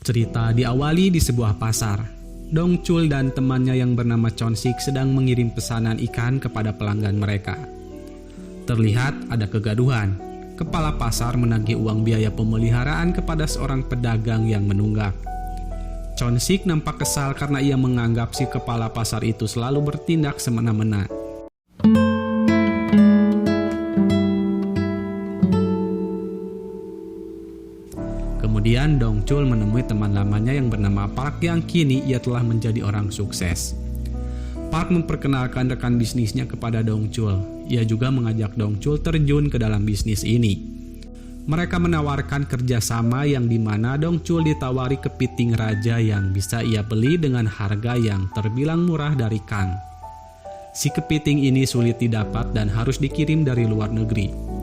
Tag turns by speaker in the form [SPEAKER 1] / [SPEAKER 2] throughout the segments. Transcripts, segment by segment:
[SPEAKER 1] Cerita diawali di sebuah pasar. Dongchul dan temannya yang bernama Chonsik sedang mengirim pesanan ikan kepada pelanggan mereka. Terlihat ada kegaduhan. Kepala pasar menagih uang biaya pemeliharaan kepada seorang pedagang yang menunggak. Chonsik nampak kesal karena ia menganggap si kepala pasar itu selalu bertindak semena-mena. Kemudian Dongchul menemui teman lamanya yang bernama Park yang kini ia telah menjadi orang sukses. Park memperkenalkan rekan bisnisnya kepada Dongchul. Ia juga mengajak Dongchul terjun ke dalam bisnis ini. Mereka menawarkan kerjasama yang dimana Dongchul ditawari kepiting raja yang bisa ia beli dengan harga yang terbilang murah dari Kang. Si kepiting ini sulit didapat dan harus dikirim dari luar negeri.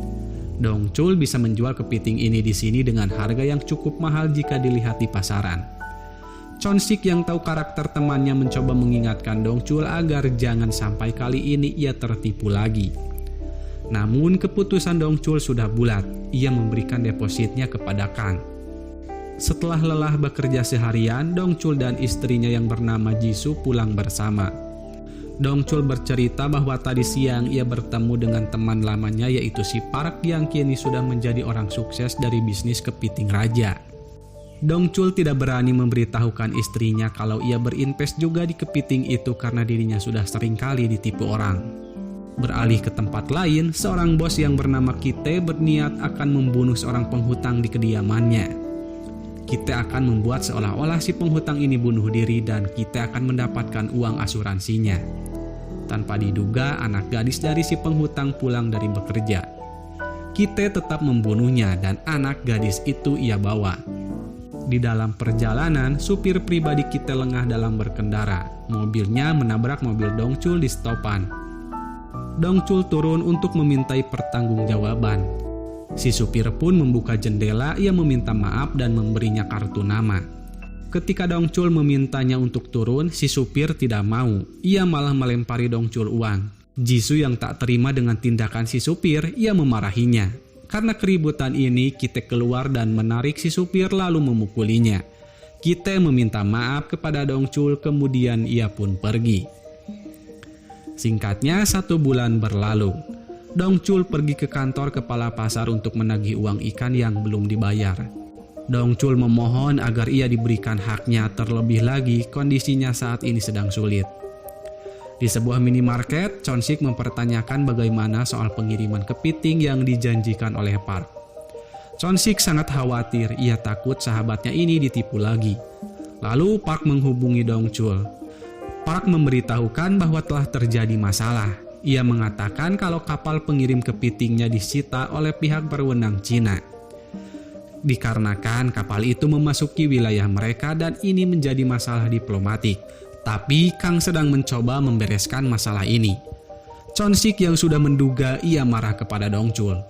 [SPEAKER 1] Dongchul bisa menjual kepiting ini di sini dengan harga yang cukup mahal jika dilihat di pasaran. Chonsik yang tahu karakter temannya mencoba mengingatkan Dongchul agar jangan sampai kali ini ia tertipu lagi. Namun keputusan Dongchul sudah bulat, ia memberikan depositnya kepada Kang. Setelah lelah bekerja seharian, Dongchul dan istrinya yang bernama Jisoo pulang bersama. Dongchul bercerita bahwa tadi siang ia bertemu dengan teman lamanya yaitu si Park yang kini sudah menjadi orang sukses dari bisnis kepiting raja. Dongchul tidak berani memberitahukan istrinya kalau ia berinvest juga di kepiting itu karena dirinya sudah sering kali ditipu orang. Beralih ke tempat lain, seorang bos yang bernama Kite berniat akan membunuh seorang penghutang di kediamannya. Kite akan membuat seolah-olah si penghutang ini bunuh diri dan Kite akan mendapatkan uang asuransinya. Tanpa diduga, anak gadis dari si penghutang pulang dari bekerja. Kite tetap membunuhnya dan anak gadis itu ia bawa. Di dalam perjalanan, supir pribadi Kite lengah dalam berkendara. Mobilnya menabrak mobil Dongchul di stopan. Dongchul turun untuk memintai pertanggungjawaban. Si supir pun membuka jendela, ia meminta maaf dan memberinya kartu nama. Ketika Dongchul memintanya untuk turun, si supir tidak mau. Ia malah melempari Dongchul uang. Jisoo yang tak terima dengan tindakan si supir, ia memarahinya. Karena keributan ini, Kite keluar dan menarik si supir lalu memukulinya. Kite meminta maaf kepada Dongchul, kemudian ia pun pergi. Singkatnya, 1 bulan berlalu. Dongchul pergi ke kantor kepala pasar untuk menagih uang ikan yang belum dibayar. Dongchul memohon agar ia diberikan haknya, terlebih lagi kondisinya saat ini sedang sulit. Di sebuah minimarket, Chonsik mempertanyakan bagaimana soal pengiriman kepiting yang dijanjikan oleh Park. Chonsik sangat khawatir, ia takut sahabatnya ini ditipu lagi. Lalu Park menghubungi Dongchul. Park memberitahukan bahwa telah terjadi masalah. Ia mengatakan kalau kapal pengirim kepitingnya disita oleh pihak berwenang Cina. Dikarenakan kapal itu memasuki wilayah mereka dan ini menjadi masalah diplomatik. Tapi Kang sedang mencoba membereskan masalah ini. Chonsik yang sudah menduga ia marah kepada Dongchul.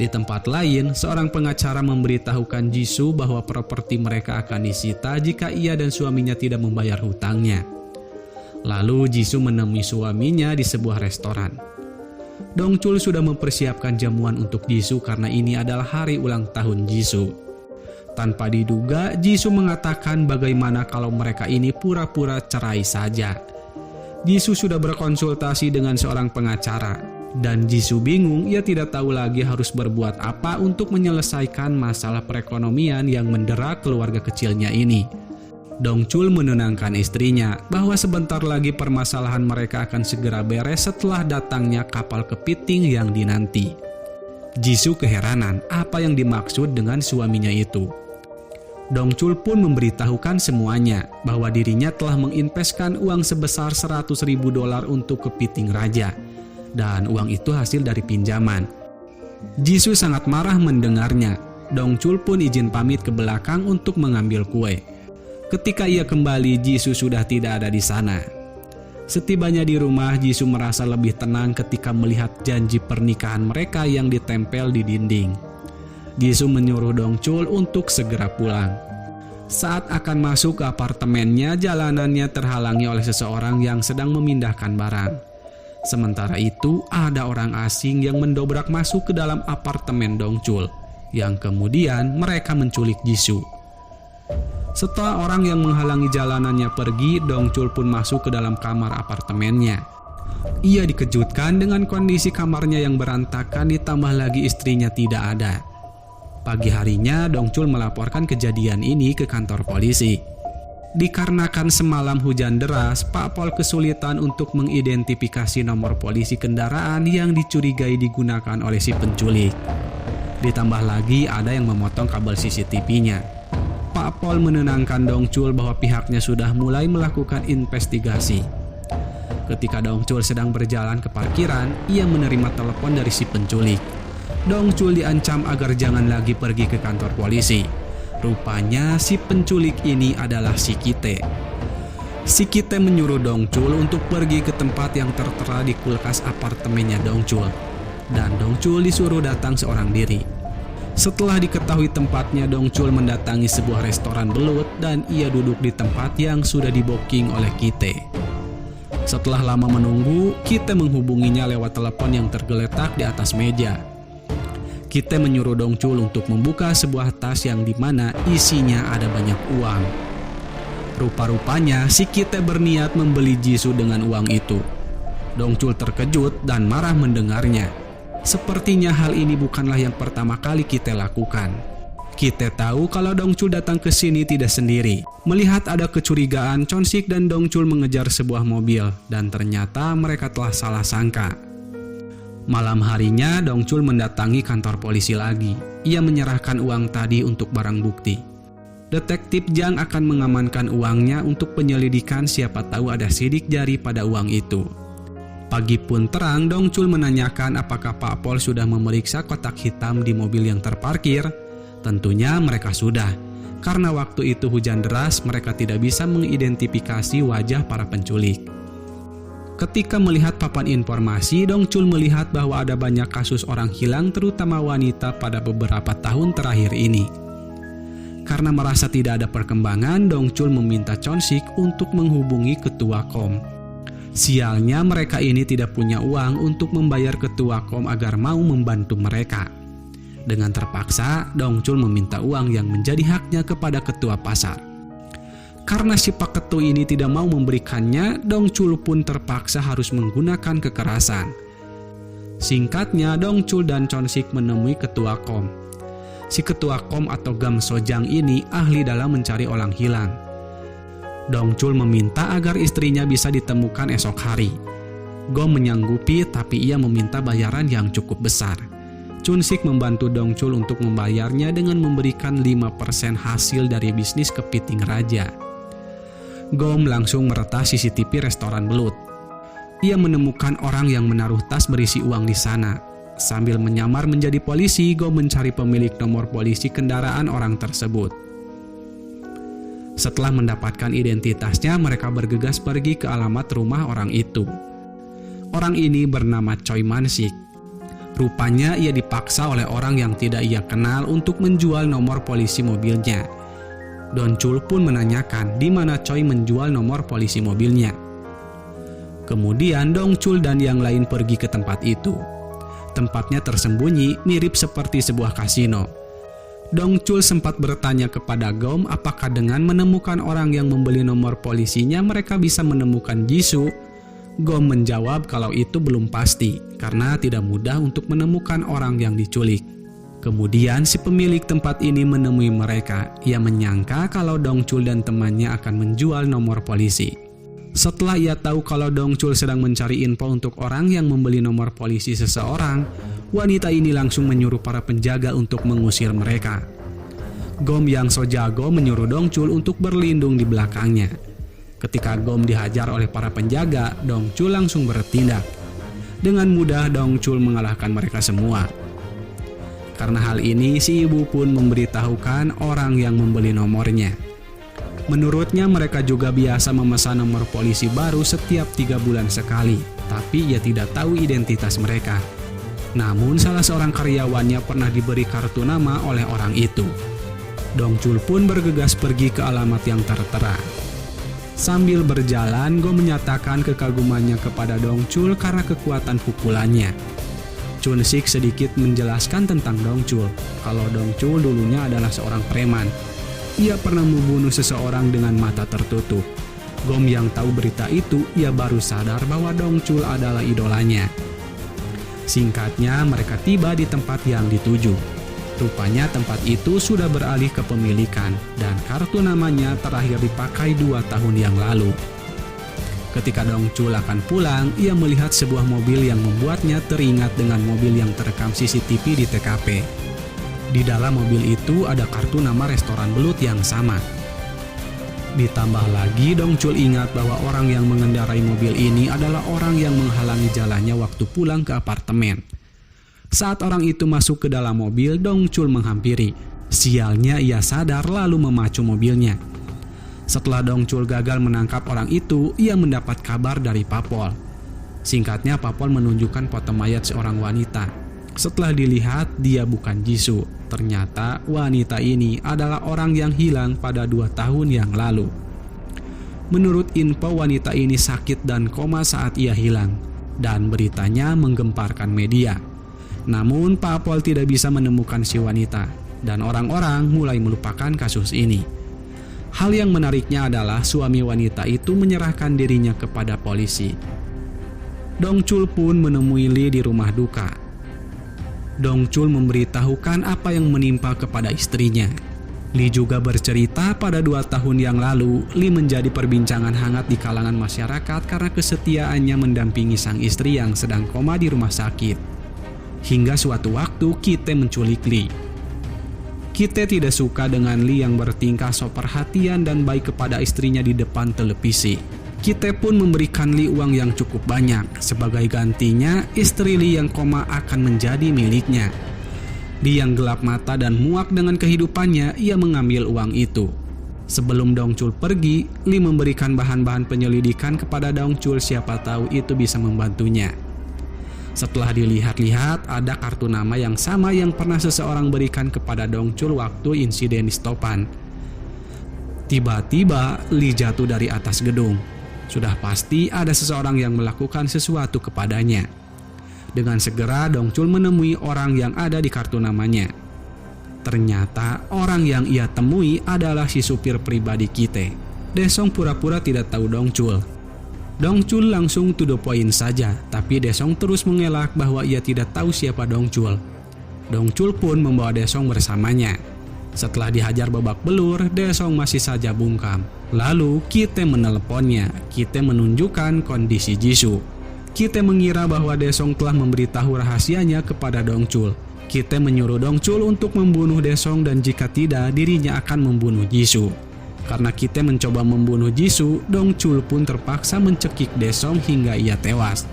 [SPEAKER 1] Di tempat lain, seorang pengacara memberitahukan Jisoo bahwa properti mereka akan disita jika ia dan suaminya tidak membayar hutangnya. Lalu Jisoo menemui suaminya di sebuah restoran. Dongchul sudah mempersiapkan jamuan untuk Jisoo karena ini adalah hari ulang tahun Jisoo. Tanpa diduga, Jisoo mengatakan bagaimana kalau mereka ini pura-pura cerai saja. Jisoo sudah berkonsultasi dengan seorang pengacara, dan Jisoo bingung, ia tidak tahu lagi harus berbuat apa untuk menyelesaikan masalah perekonomian yang mendera keluarga kecilnya ini. Dongchul menenangkan istrinya bahwa sebentar lagi permasalahan mereka akan segera beres setelah datangnya kapal kepiting yang dinanti. Jisoo keheranan apa yang dimaksud dengan suaminya itu. Dongchul pun memberitahukan semuanya bahwa dirinya telah menginvestkan uang sebesar $100.000 untuk kepiting raja, dan uang itu hasil dari pinjaman. Jisoo sangat marah mendengarnya. Dongchul pun izin pamit ke belakang untuk mengambil kue. Ketika ia kembali, Jisoo sudah tidak ada di sana. Setibanya di rumah, Jisoo merasa lebih tenang ketika melihat janji pernikahan mereka yang ditempel di dinding. Jisoo menyuruh Dongchul untuk segera pulang. Saat akan masuk ke apartemennya, jalanannya terhalangi oleh seseorang yang sedang memindahkan barang. Sementara itu, ada orang asing yang mendobrak masuk ke dalam apartemen Dongchul, yang kemudian mereka menculik Jisoo. Setelah orang yang menghalangi jalanannya pergi, Dongchul pun masuk ke dalam kamar apartemennya. Ia dikejutkan dengan kondisi kamarnya yang berantakan, ditambah lagi istrinya tidak ada. Pagi harinya, Dongchul melaporkan kejadian ini ke kantor polisi. Dikarenakan semalam hujan deras, Pak Pol kesulitan untuk mengidentifikasi nomor polisi kendaraan yang dicurigai digunakan oleh si penculik. Ditambah lagi ada yang memotong kabel CCTV-nya. Pak Pol menenangkan Dongchul bahwa pihaknya sudah mulai melakukan investigasi. Ketika Dongchul sedang berjalan ke parkiran, ia menerima telepon dari si penculik. Dongchul diancam agar jangan lagi pergi ke kantor polisi. Rupanya si penculik ini adalah si Kite. Si Kite menyuruh Dongchul untuk pergi ke tempat yang tertera di kulkas apartemennya Dongchul. Dan Dongchul disuruh datang seorang diri. Setelah diketahui tempatnya, Dongchul mendatangi sebuah restoran belut dan ia duduk di tempat yang sudah di-booking oleh Kite. Setelah lama menunggu, Kite menghubunginya lewat telepon yang tergeletak di atas meja. Kite menyuruh Dongchul untuk membuka sebuah tas yang dimana isinya ada banyak uang. Rupa-rupanya si Kite berniat membeli Jisoo dengan uang itu. Dongchul terkejut dan marah mendengarnya. Sepertinya hal ini bukanlah yang pertama kali Kite lakukan. Kite tahu kalau Dongchul datang ke sini tidak sendiri. Melihat ada kecurigaan, Chonsik dan Dongchul mengejar sebuah mobil dan ternyata mereka telah salah sangka. Malam harinya, Dongchul mendatangi kantor polisi lagi. Ia menyerahkan uang tadi untuk barang bukti. Detektif Jang akan mengamankan uangnya untuk penyelidikan, siapa tahu ada sidik jari pada uang itu. Pagi pun terang, Dongchul menanyakan apakah Pak Pol sudah memeriksa kotak hitam di mobil yang terparkir. Tentunya mereka sudah. Karena waktu itu hujan deras, mereka tidak bisa mengidentifikasi wajah para penculik. Ketika melihat papan informasi, Dongchul melihat bahwa ada banyak kasus orang hilang, terutama wanita pada beberapa tahun terakhir ini. Karena merasa tidak ada perkembangan, Dongchul meminta Chonsik untuk menghubungi ketua KOM. Sialnya mereka ini tidak punya uang untuk membayar ketua KOM agar mau membantu mereka. Dengan terpaksa, Dongchul meminta uang yang menjadi haknya kepada ketua pasar. Karena si Pak Ketu ini tidak mau memberikannya, Dongchul pun terpaksa harus menggunakan kekerasan. Singkatnya, Dongchul dan Chonsik menemui ketua KOM. Si ketua KOM atau Gam Sojang ini ahli dalam mencari orang hilang. Dongchul meminta agar istrinya bisa ditemukan esok hari. Gom menyanggupi, tapi ia meminta bayaran yang cukup besar. Chonsik membantu Dongchul untuk membayarnya dengan memberikan 5% hasil dari bisnis kepiting raja. Gom langsung meretas CCTV restoran belut. Ia menemukan orang yang menaruh tas berisi uang di sana. Sambil menyamar menjadi polisi, Gom mencari pemilik nomor polisi kendaraan orang tersebut. Setelah mendapatkan identitasnya, mereka bergegas pergi ke alamat rumah orang itu. Orang ini bernama Choi Man-sik. Rupanya ia dipaksa oleh orang yang tidak ia kenal untuk menjual nomor polisi mobilnya. Dongchul pun menanyakan di mana Choi menjual nomor polisi mobilnya. Kemudian Dongchul dan yang lain pergi ke tempat itu. Tempatnya tersembunyi, mirip seperti sebuah kasino. Dongchul sempat bertanya kepada Gom apakah dengan menemukan orang yang membeli nomor polisinya mereka bisa menemukan Jisoo. Gom menjawab kalau itu belum pasti karena tidak mudah untuk menemukan orang yang diculik. Kemudian si pemilik tempat ini menemui mereka. Ia menyangka kalau Dongchul dan temannya akan menjual nomor polisi. Setelah ia tahu kalau Dongchul sedang mencari info untuk orang yang membeli nomor polisi seseorang, wanita ini langsung menyuruh para penjaga untuk mengusir mereka. Gom yang so jago menyuruh Dongchul untuk berlindung di belakangnya. Ketika Gom dihajar oleh para penjaga, Dongchul langsung bertindak. Dengan mudah Dongchul mengalahkan mereka semua. Karena hal ini, si ibu pun memberitahukan orang yang membeli nomornya. Menurutnya mereka juga biasa memesan nomor polisi baru setiap 3 bulan sekali, tapi ia tidak tahu identitas mereka. Namun salah seorang karyawannya pernah diberi kartu nama oleh orang itu. Dongchul pun bergegas pergi ke alamat yang tertera. Sambil berjalan, Go menyatakan kekagumannya kepada Dongchul karena kekuatan pukulannya. Chonsik sedikit menjelaskan tentang Dongchul, kalau Dongchul dulunya adalah seorang preman. ia pernah membunuh seseorang dengan mata tertutup. Gom yang tahu berita itu, ia baru sadar bahwa Dongchul adalah idolanya. Singkatnya, mereka tiba di tempat yang dituju. Rupanya tempat itu sudah beralih kepemilikan dan kartu namanya terakhir dipakai 2 tahun yang lalu. Ketika Dongchul akan pulang, ia melihat sebuah mobil yang membuatnya teringat dengan mobil yang terekam CCTV di TKP. Di dalam mobil itu ada kartu nama restoran belut yang sama. Ditambah lagi, Dongchul ingat bahwa orang yang mengendarai mobil ini adalah orang yang menghalangi jalannya waktu pulang ke apartemen. Saat orang itu masuk ke dalam mobil, Dongchul menghampiri. Sialnya, ia sadar lalu memacu mobilnya. Setelah Dongchul gagal menangkap orang itu, ia mendapat kabar dari Papol. Singkatnya, Papol menunjukkan foto mayat seorang wanita. Setelah dilihat, dia bukan Jisoo. Ternyata wanita ini adalah orang yang hilang pada 2 tahun yang lalu. Menurut info, wanita ini sakit dan koma saat ia hilang, dan beritanya menggemparkan media. Namun Papol tidak bisa menemukan si wanita, dan orang-orang mulai melupakan kasus ini. Hal yang menariknya adalah suami wanita itu menyerahkan dirinya kepada polisi. Dongchul pun menemui Lee di rumah duka. Dongchul memberitahukan apa yang menimpa kepada istrinya. Lee juga bercerita pada 2 tahun yang lalu, Lee menjadi perbincangan hangat di kalangan masyarakat karena kesetiaannya mendampingi sang istri yang sedang koma di rumah sakit. Hingga suatu waktu Kite menculik Lee. Kite tidak suka dengan Lee yang bertingkah sok perhatian dan baik kepada istrinya di depan televisi. Kite pun memberikan Lee uang yang cukup banyak. Sebagai gantinya, istri Lee yang koma akan menjadi miliknya. Lee yang gelap mata dan muak dengan kehidupannya, ia mengambil uang itu. Sebelum Dongchul pergi, Lee memberikan bahan-bahan penyelidikan kepada Dongchul, siapa tahu itu bisa membantunya. Setelah dilihat-lihat, ada kartu nama yang sama yang pernah seseorang berikan kepada Dongchul waktu insiden di Stopan. Tiba-tiba Lee jatuh dari atas gedung. Sudah pasti ada seseorang yang melakukan sesuatu kepadanya. Dengan segera Dongchul menemui orang yang ada di kartu namanya. Ternyata orang yang ia temui adalah si supir pribadi Kite. Daesung pura-pura tidak tahu Dongchul. Dongchul langsung to the point saja, tapi Daesung terus mengelak bahwa ia tidak tahu siapa Dongchul. Dongchul pun membawa Daesung bersamanya. Setelah dihajar babak belur, Daesung masih saja bungkam. Lalu Kite meneleponnya. Kite menunjukkan kondisi Jisoo. Kite mengira bahwa Daesung telah memberitahu rahasianya kepada Dongchul. Kite menyuruh Dongchul untuk membunuh Daesung dan jika tidak, dirinya akan membunuh Jisoo. Karena Kite mencoba membunuh Jisoo, Dongchul pun terpaksa mencekik Daesung hingga ia tewas.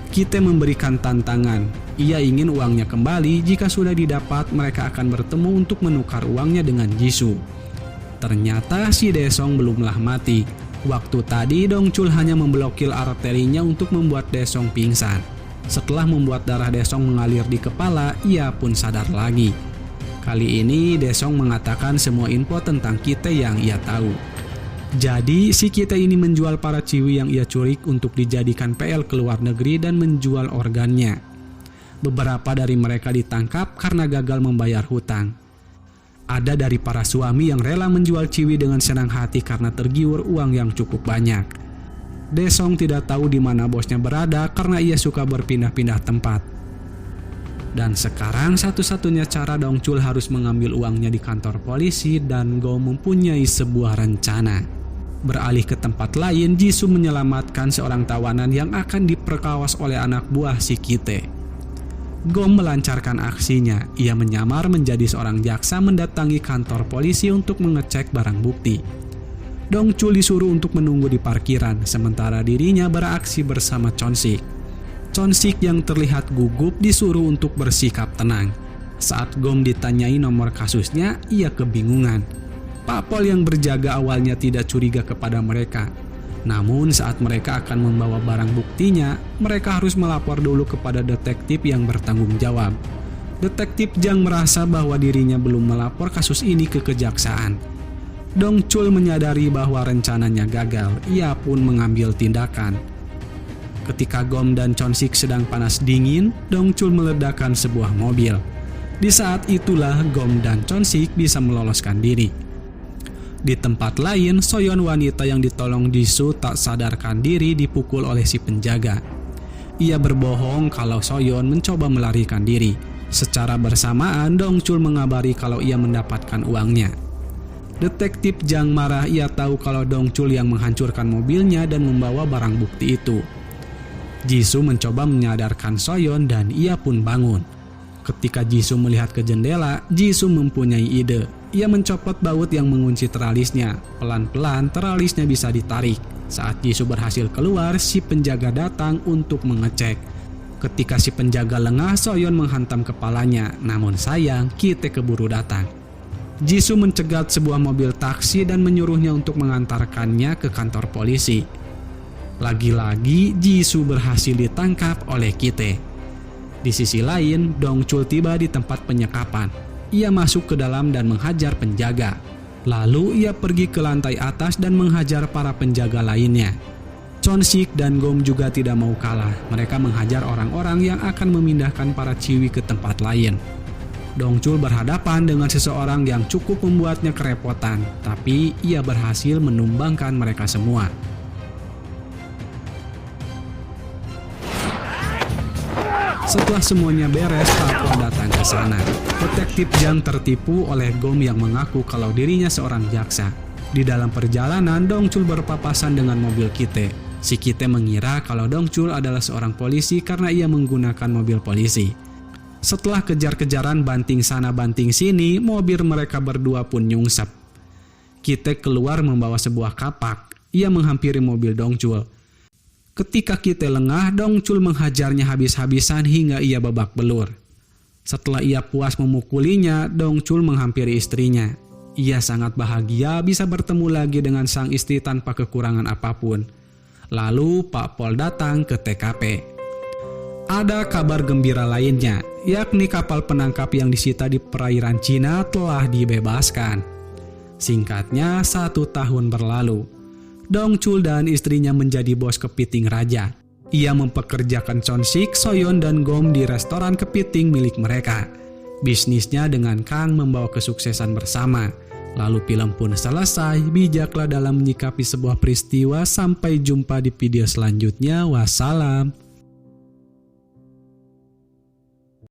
[SPEAKER 1] Kite memberikan tantangan. Ia ingin uangnya kembali, jika sudah didapat mereka akan bertemu untuk menukar uangnya dengan Jisoo. Ternyata si Daesung belumlah mati. Waktu tadi Dongchul hanya memblokir arterinya untuk membuat Daesung pingsan. Setelah membuat darah Daesung mengalir di kepala, ia pun sadar lagi. Kali ini Daesung mengatakan semua info tentang Kite yang ia tahu. Jadi si Kite ini menjual para ciwi yang ia culik untuk dijadikan PL ke luar negeri dan menjual organnya. Beberapa dari mereka ditangkap karena gagal membayar hutang. Ada dari para suami yang rela menjual ciwi dengan senang hati karena tergiur uang yang cukup banyak. Daesung tidak tahu di mana bosnya berada karena ia suka berpindah-pindah tempat. Dan sekarang satu-satunya cara Dongchul harus mengambil uangnya di kantor polisi dan Go mempunyai sebuah rencana. Beralih ke tempat lain, Jisoo menyelamatkan seorang tawanan yang akan diperkawas oleh anak buah si Kite. Gom melancarkan aksinya. Ia menyamar menjadi seorang jaksa mendatangi kantor polisi untuk mengecek barang bukti. Dongchul disuruh untuk menunggu di parkiran, sementara dirinya beraksi bersama Chonsik. Chonsik yang terlihat gugup disuruh untuk bersikap tenang. Saat Gom ditanyai nomor kasusnya, ia kebingungan. Papol yang berjaga awalnya tidak curiga kepada mereka. Namun saat mereka akan membawa barang buktinya, mereka harus melapor dulu kepada detektif yang bertanggung jawab. Detektif Jang merasa bahwa dirinya belum melapor kasus ini ke kejaksaan. Dongchul menyadari bahwa rencananya gagal, ia pun mengambil tindakan. Ketika Gom dan Chonsik sedang panas dingin, Dongchul meledakkan sebuah mobil. Di saat itulah Gom dan Chonsik bisa meloloskan diri. Di tempat lain, Soyeon, wanita yang ditolong Jisoo, tak sadarkan diri dipukul oleh si penjaga. Ia berbohong kalau Soyeon mencoba melarikan diri. Secara bersamaan, Dongchul mengabari kalau ia mendapatkan uangnya. Detektif Jang marah. Ia tahu kalau Dongchul yang menghancurkan mobilnya dan membawa barang bukti itu. Jisoo mencoba menyadarkan Soyeon dan ia pun bangun. Ketika Jisoo melihat ke jendela, Jisoo mempunyai ide. Ia mencopot baut yang mengunci teralisnya. Pelan-pelan teralisnya bisa ditarik. Saat Jisoo berhasil keluar, si penjaga datang untuk mengecek. Ketika si penjaga lengah, Soyeon menghantam kepalanya. Namun sayang, Ki-tae keburu datang. Jisoo mencegat sebuah mobil taksi dan menyuruhnya untuk mengantarkannya ke kantor polisi. Lagi-lagi Jisoo berhasil ditangkap oleh Ki-tae. Di sisi lain, Dongchul tiba di tempat penyekapan. Ia masuk ke dalam dan menghajar penjaga. Lalu ia pergi ke lantai atas dan menghajar para penjaga lainnya. Chon-sik dan Gom juga tidak mau kalah. Mereka menghajar orang-orang yang akan memindahkan para ciwi ke tempat lain. Dongchul berhadapan dengan seseorang yang cukup membuatnya kerepotan, tapi ia berhasil menumbangkan mereka semua. Setelah semuanya beres, Papua datang ke sana. Detektif Jang tertipu oleh Gom yang mengaku kalau dirinya seorang jaksa. Di dalam perjalanan, Dongchul berpapasan dengan mobil Ki-tae. Si Ki-tae mengira kalau Dongchul adalah seorang polisi karena ia menggunakan mobil polisi. Setelah kejar-kejaran banting sana banting sini, mobil mereka berdua pun nyungsep. Ki-tae keluar membawa sebuah kapak. Ia menghampiri mobil Dongchul. Ketika Ki-tae lengah, Dongchul menghajarnya habis-habisan hingga ia babak belur. Setelah ia puas memukulinya, Dongchul menghampiri istrinya. Ia sangat bahagia bisa bertemu lagi dengan sang istri tanpa kekurangan apapun. Lalu Pak Pol datang ke TKP. Ada kabar gembira lainnya, yakni kapal penangkap yang disita di perairan Cina telah dibebaskan. Singkatnya, 1 tahun berlalu. Dongchul dan istrinya menjadi bos kepiting raja. Ia mempekerjakan Chon-sik, Soyeon, dan Gom di restoran kepiting milik mereka. Bisnisnya dengan Kang membawa kesuksesan bersama. Lalu film pun selesai. Bijaklah dalam menyikapi sebuah peristiwa. Sampai jumpa di video selanjutnya. Wassalam.